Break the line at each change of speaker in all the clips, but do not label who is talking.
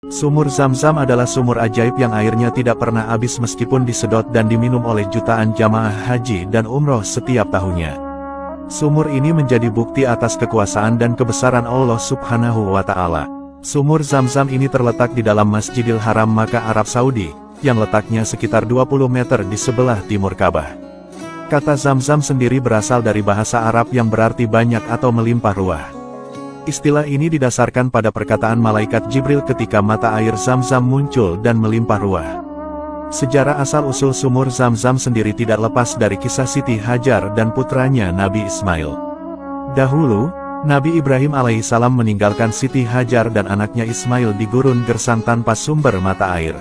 Sumur Zam-Zam adalah sumur ajaib yang airnya tidak pernah habis meskipun disedot dan diminum oleh jutaan jamaah haji dan umroh setiap tahunnya. Sumur ini menjadi bukti atas kekuasaan dan kebesaran Allah Subhanahu wa Ta'ala. Sumur Zam-Zam ini terletak di dalam Masjidil Haram Makkah, Arab Saudi, yang letaknya sekitar 20 meter di sebelah timur Ka'bah. Kata Zam-Zam sendiri berasal dari bahasa Arab yang berarti banyak atau melimpah ruah. Istilah ini didasarkan pada perkataan malaikat Jibril ketika mata air Zam-Zam muncul dan melimpah ruah. Sejarah asal-usul sumur Zam-Zam sendiri tidak lepas dari kisah Siti Hajar dan putranya Nabi Ismail. Dahulu, Nabi Ibrahim alaihissalam meninggalkan Siti Hajar dan anaknya Ismail di gurun gersang tanpa sumber mata air.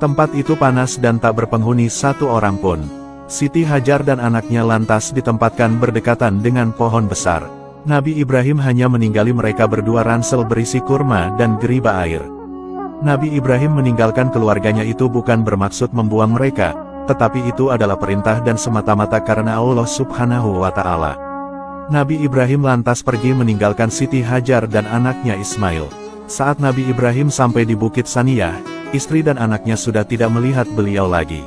Tempat itu panas dan tak berpenghuni satu orang pun. Siti Hajar dan anaknya lantas ditempatkan berdekatan dengan pohon besar. Nabi Ibrahim hanya meninggali mereka berdua ransel berisi kurma dan geriba air. Nabi Ibrahim meninggalkan keluarganya itu bukan bermaksud membuang mereka, tetapi itu adalah perintah dan semata-mata karena Allah Subhanahu wa Ta'ala. Nabi Ibrahim lantas pergi meninggalkan Siti Hajar dan anaknya Ismail. Saat Nabi Ibrahim sampai di Bukit Saniyah, istri dan anaknya sudah tidak melihat beliau lagi.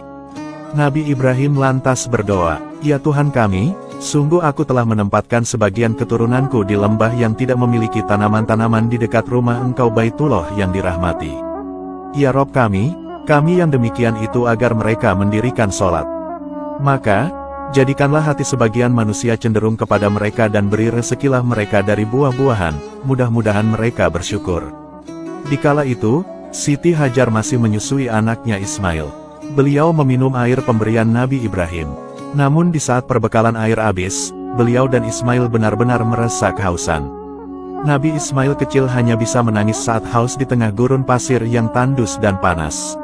Nabi Ibrahim lantas berdoa, "Ya Tuhan kami, sungguh aku telah menempatkan sebagian keturunanku di lembah yang tidak memiliki tanaman-tanaman di dekat rumah Engkau Baitullah yang dirahmati. Ya Rob kami yang demikian itu agar mereka mendirikan sholat. Maka, jadikanlah hati sebagian manusia cenderung kepada mereka dan beri rezekilah mereka dari buah-buahan, mudah-mudahan mereka bersyukur." Dikala itu, Siti Hajar masih menyusui anaknya Ismail. Beliau meminum air pemberian Nabi Ibrahim. Namun di saat perbekalan air habis, beliau dan Ismail benar-benar merasa kehausan. Nabi Ismail kecil hanya bisa menangis saat haus di tengah gurun pasir yang tandus dan panas.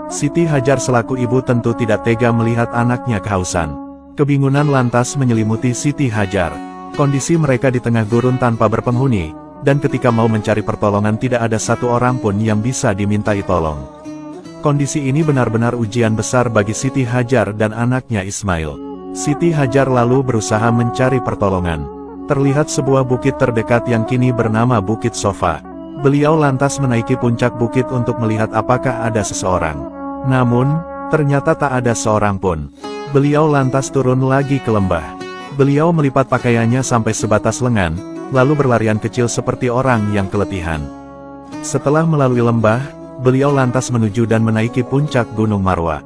Siti Hajar selaku ibu tentu tidak tega melihat anaknya kehausan. Kebingungan lantas menyelimuti Siti Hajar. Kondisi mereka di tengah gurun tanpa berpenghuni, dan ketika mau mencari pertolongan tidak ada satu orang pun yang bisa dimintai tolong. Kondisi ini benar-benar ujian besar bagi Siti Hajar dan anaknya Ismail. Siti Hajar lalu berusaha mencari pertolongan. Terlihat sebuah bukit terdekat yang kini bernama Bukit Sofa. Beliau lantas menaiki puncak bukit untuk melihat apakah ada seseorang. Namun, ternyata tak ada seorang pun. Beliau lantas turun lagi ke lembah. Beliau melipat pakaiannya sampai sebatas lengan, lalu berlarian kecil seperti orang yang keletihan. Setelah melalui lembah, beliau lantas menuju dan menaiki puncak Gunung Marwa.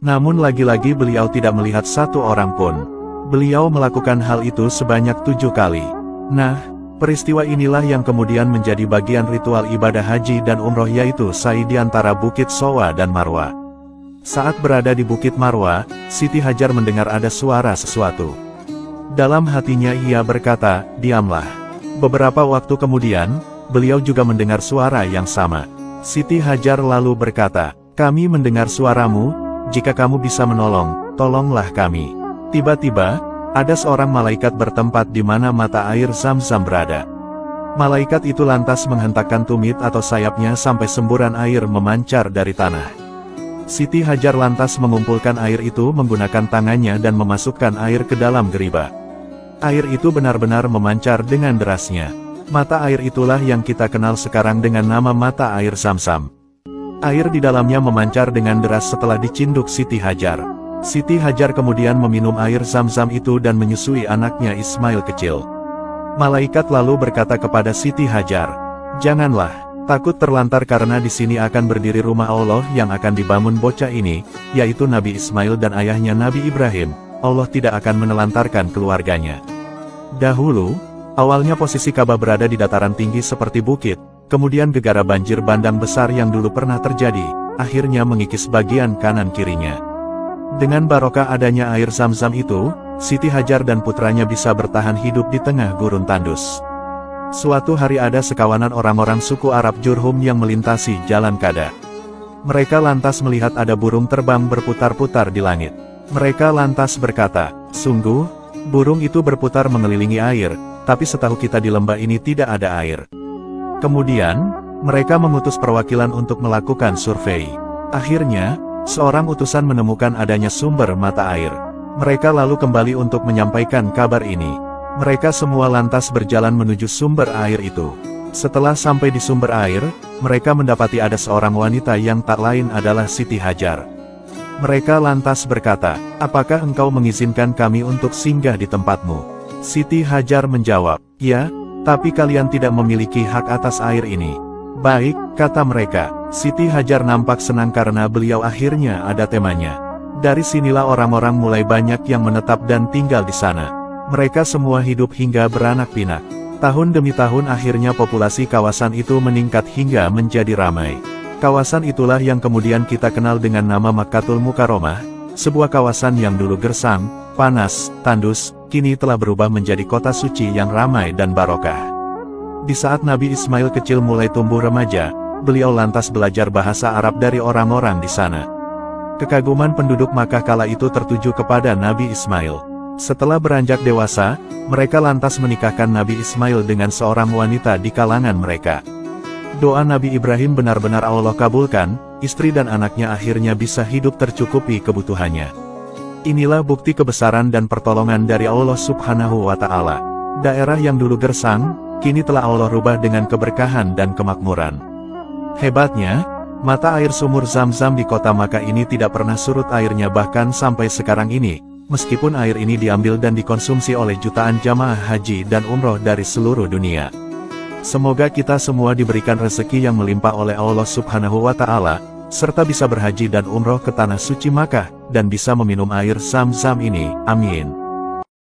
Namun lagi-lagi beliau tidak melihat satu orang pun. Beliau melakukan hal itu sebanyak 7 kali. Nah, peristiwa inilah yang kemudian menjadi bagian ritual ibadah haji dan umroh yaitu sa'i di antara Bukit Sowa dan Marwa. Saat berada di Bukit Marwa, Siti Hajar mendengar ada suara sesuatu. Dalam hatinya ia berkata, "Diamlah." Beberapa waktu kemudian, beliau juga mendengar suara yang sama. Siti Hajar lalu berkata, "Kami mendengar suaramu, jika kamu bisa menolong, tolonglah kami." Tiba-tiba, ada seorang malaikat bertempat di mana mata air Zam-Zam berada. Malaikat itu lantas menghentakkan tumit atau sayapnya sampai semburan air memancar dari tanah. Siti Hajar lantas mengumpulkan air itu menggunakan tangannya dan memasukkan air ke dalam geriba. Air itu benar-benar memancar dengan derasnya. Mata air itulah yang kita kenal sekarang dengan nama mata air Zam-Zam. Air di dalamnya memancar dengan deras setelah dicinduk Siti Hajar. Siti Hajar kemudian meminum air Zam-Zam itu dan menyusui anaknya Ismail kecil. Malaikat lalu berkata kepada Siti Hajar, "Janganlah takut terlantar karena di sini akan berdiri rumah Allah yang akan dibangun bocah ini, yaitu Nabi Ismail dan ayahnya Nabi Ibrahim. Allah tidak akan menelantarkan keluarganya." Dahulu, awalnya posisi Ka'bah berada di dataran tinggi seperti bukit, kemudian gegara banjir bandang besar yang dulu pernah terjadi, akhirnya mengikis bagian kanan kirinya. Dengan barokah adanya air Zam-Zam itu, Siti Hajar dan putranya bisa bertahan hidup di tengah gurun tandus. Suatu hari ada sekawanan orang-orang suku Arab Jurhum yang melintasi jalan Kada. Mereka lantas melihat ada burung terbang berputar-putar di langit. Mereka lantas berkata, "Sungguh, burung itu berputar mengelilingi air, tapi setahu kita di lembah ini tidak ada air." Kemudian, mereka mengutus perwakilan untuk melakukan survei. Akhirnya, seorang utusan menemukan adanya sumber mata air. Mereka lalu kembali untuk menyampaikan kabar ini. Mereka semua lantas berjalan menuju sumber air itu. Setelah sampai di sumber air, mereka mendapati ada seorang wanita yang tak lain adalah Siti Hajar. Mereka lantas berkata, "Apakah engkau mengizinkan kami untuk singgah di tempatmu?" Siti Hajar menjawab, "Ya, tapi kalian tidak memiliki hak atas air ini." "Baik," kata mereka. Siti Hajar nampak senang karena beliau akhirnya ada temannya. Dari sinilah orang-orang mulai banyak yang menetap dan tinggal di sana. Mereka semua hidup hingga beranak pinak. Tahun demi tahun akhirnya populasi kawasan itu meningkat hingga menjadi ramai. Kawasan itulah yang kemudian kita kenal dengan nama Makkatul Mukarramah, sebuah kawasan yang dulu gersang, panas, tandus, kini telah berubah menjadi kota suci yang ramai dan barokah. Di saat Nabi Ismail kecil mulai tumbuh remaja, beliau lantas belajar bahasa Arab dari orang-orang di sana. Kekaguman penduduk Makkah kala itu tertuju kepada Nabi Ismail. Setelah beranjak dewasa, mereka lantas menikahkan Nabi Ismail dengan seorang wanita di kalangan mereka. Doa Nabi Ibrahim benar-benar Allah kabulkan, istri dan anaknya akhirnya bisa hidup tercukupi kebutuhannya. Inilah bukti kebesaran dan pertolongan dari Allah Subhanahu wa Ta'ala. Daerah yang dulu gersang, kini telah Allah rubah dengan keberkahan dan kemakmuran. Hebatnya, mata air sumur Zam-Zam di kota Makkah ini tidak pernah surut airnya bahkan sampai sekarang ini, meskipun air ini diambil dan dikonsumsi oleh jutaan jamaah haji dan umroh dari seluruh dunia. Semoga kita semua diberikan rezeki yang melimpah oleh Allah Subhanahu wa Ta'ala, serta bisa berhaji dan umroh ke tanah suci Makkah, dan bisa meminum air Zam-Zam ini. Amin.